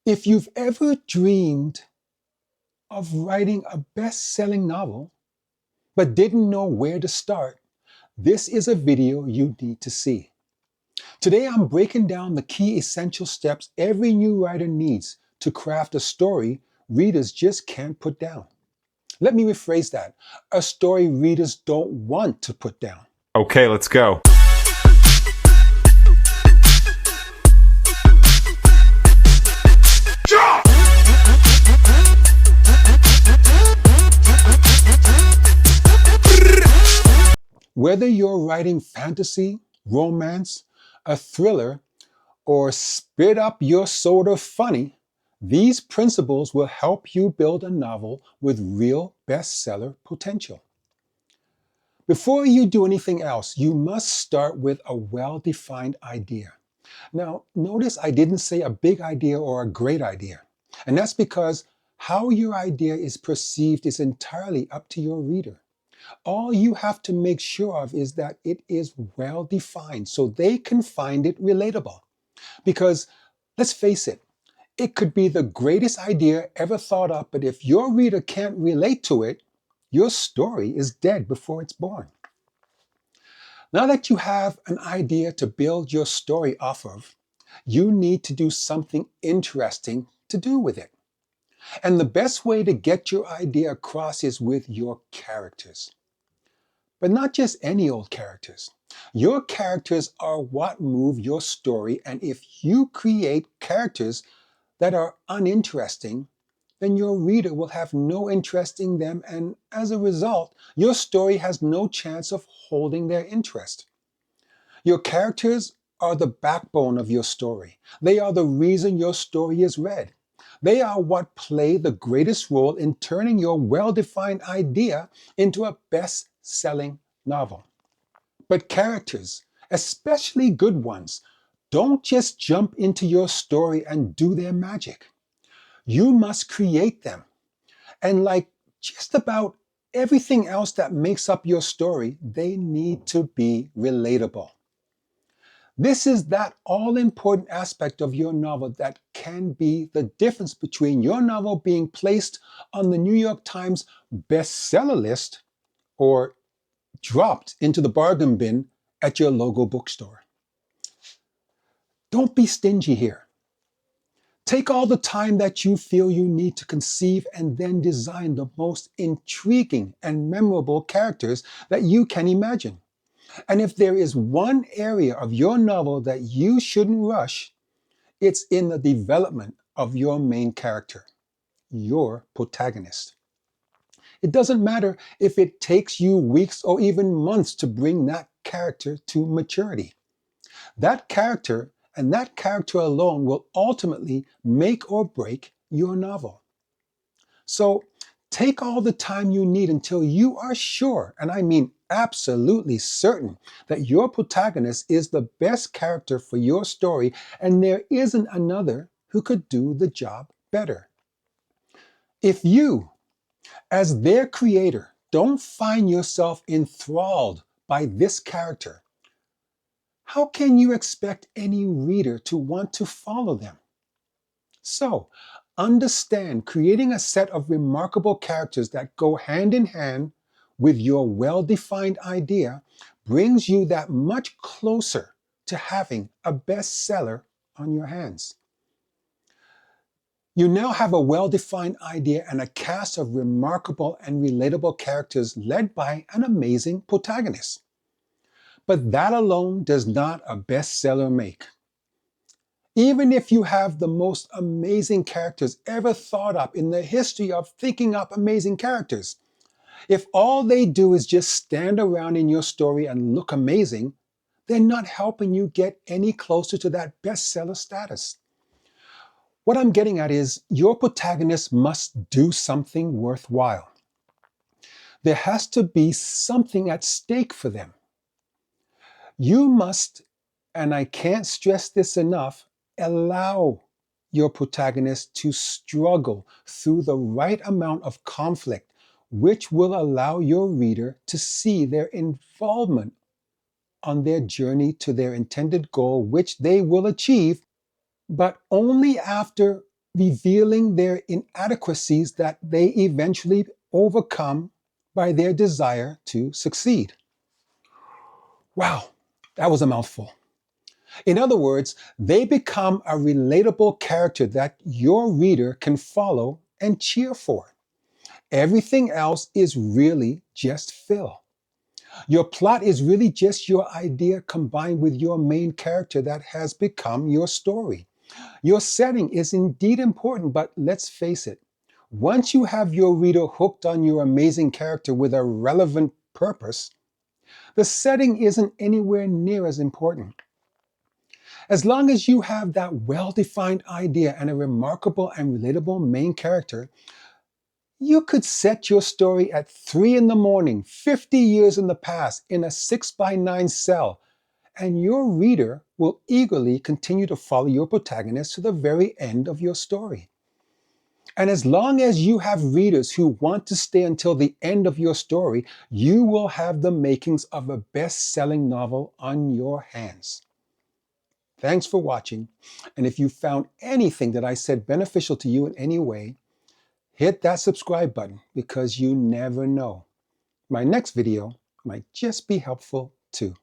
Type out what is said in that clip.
If you've ever dreamed of writing a best-selling novel but didn't know where to start, this is a video you need to see. Today I'm breaking down the key essential steps every new writer needs to craft a story readers just can't put down. Let me rephrase that. A story readers don't want to put down. Okay, let's go. Whether you're writing fantasy, romance, a thriller, or spit up your soda funny, these principles will help you build a novel with real bestseller potential. Before you do anything else, you must start with a well-defined idea. Now, notice I didn't say a big idea or a great idea. And that's because how your idea is perceived is entirely up to your reader. All you have to make sure of is that it is well defined so they can find it relatable. Because let's face it, it could be the greatest idea ever thought up, but if your reader can't relate to it, your story is dead before it's born. Now that you have an idea to build your story off of, you need to do something interesting to do with it. And the best way to get your idea across is with your characters. But not just any old characters. Your characters are what move your story, and if you create characters that are uninteresting, then your reader will have no interest in them, and as a result, your story has no chance of holding their interest. Your characters are the backbone of your story. They are the reason your story is read. They are what play the greatest role in turning your well-defined idea into a best-selling novel. But characters, especially good ones, don't just jump into your story and do their magic. You must create them. And like just about everything else that makes up your story, they need to be relatable. This is that all-important aspect of your novel that can be the difference between your novel being placed on the New York Times bestseller list or dropped into the bargain bin at your local bookstore. Don't be stingy here. Take all the time that you feel you need to conceive and then design the most intriguing and memorable characters that you can imagine. And if there is one area of your novel that you shouldn't rush, it's in the development of your main character, your protagonist. It doesn't matter if it takes you weeks or even months to bring that character to maturity. That character and that character alone will ultimately make or break your novel. So take all the time you need until you are sure, and I mean absolutely certain, that your protagonist is the best character for your story and there isn't another who could do the job better. If you, as their creator, don't find yourself enthralled by this character, how can you expect any reader to want to follow them? So, understand creating a set of remarkable characters that go hand in hand with your well-defined idea brings you that much closer to having a bestseller on your hands. You now have a well-defined idea and a cast of remarkable and relatable characters led by an amazing protagonist. But that alone does not a bestseller make. Even if you have the most amazing characters ever thought up in the history of thinking up amazing characters, if all they do is just stand around in your story and look amazing, they're not helping you get any closer to that bestseller status. What I'm getting at is your protagonist must do something worthwhile. There has to be something at stake for them. You must, and I can't stress this enough, allow your protagonist to struggle through the right amount of conflict, which will allow your reader to see their involvement on their journey to their intended goal, which they will achieve, but only after revealing their inadequacies that they eventually overcome by their desire to succeed. Wow, that was a mouthful. In other words, they become a relatable character that your reader can follow and cheer for. Everything else is really just fill. Your plot is really just your idea combined with your main character that has become your story. Your setting is indeed important, but let's face it, once you have your reader hooked on your amazing character with a relevant purpose, the setting isn't anywhere near as important. As long as you have that well defined idea and a remarkable and relatable main character, you could set your story at 3 in the morning, 50 years in the past, in a 6x9 cell, and your reader will eagerly continue to follow your protagonist to the very end of your story. And as long as you have readers who want to stay until the end of your story, you will have the makings of a best-selling novel on your hands. Thanks for watching. And if you found anything that I said beneficial to you in any way, hit that subscribe button because you never know. My next video might just be helpful too.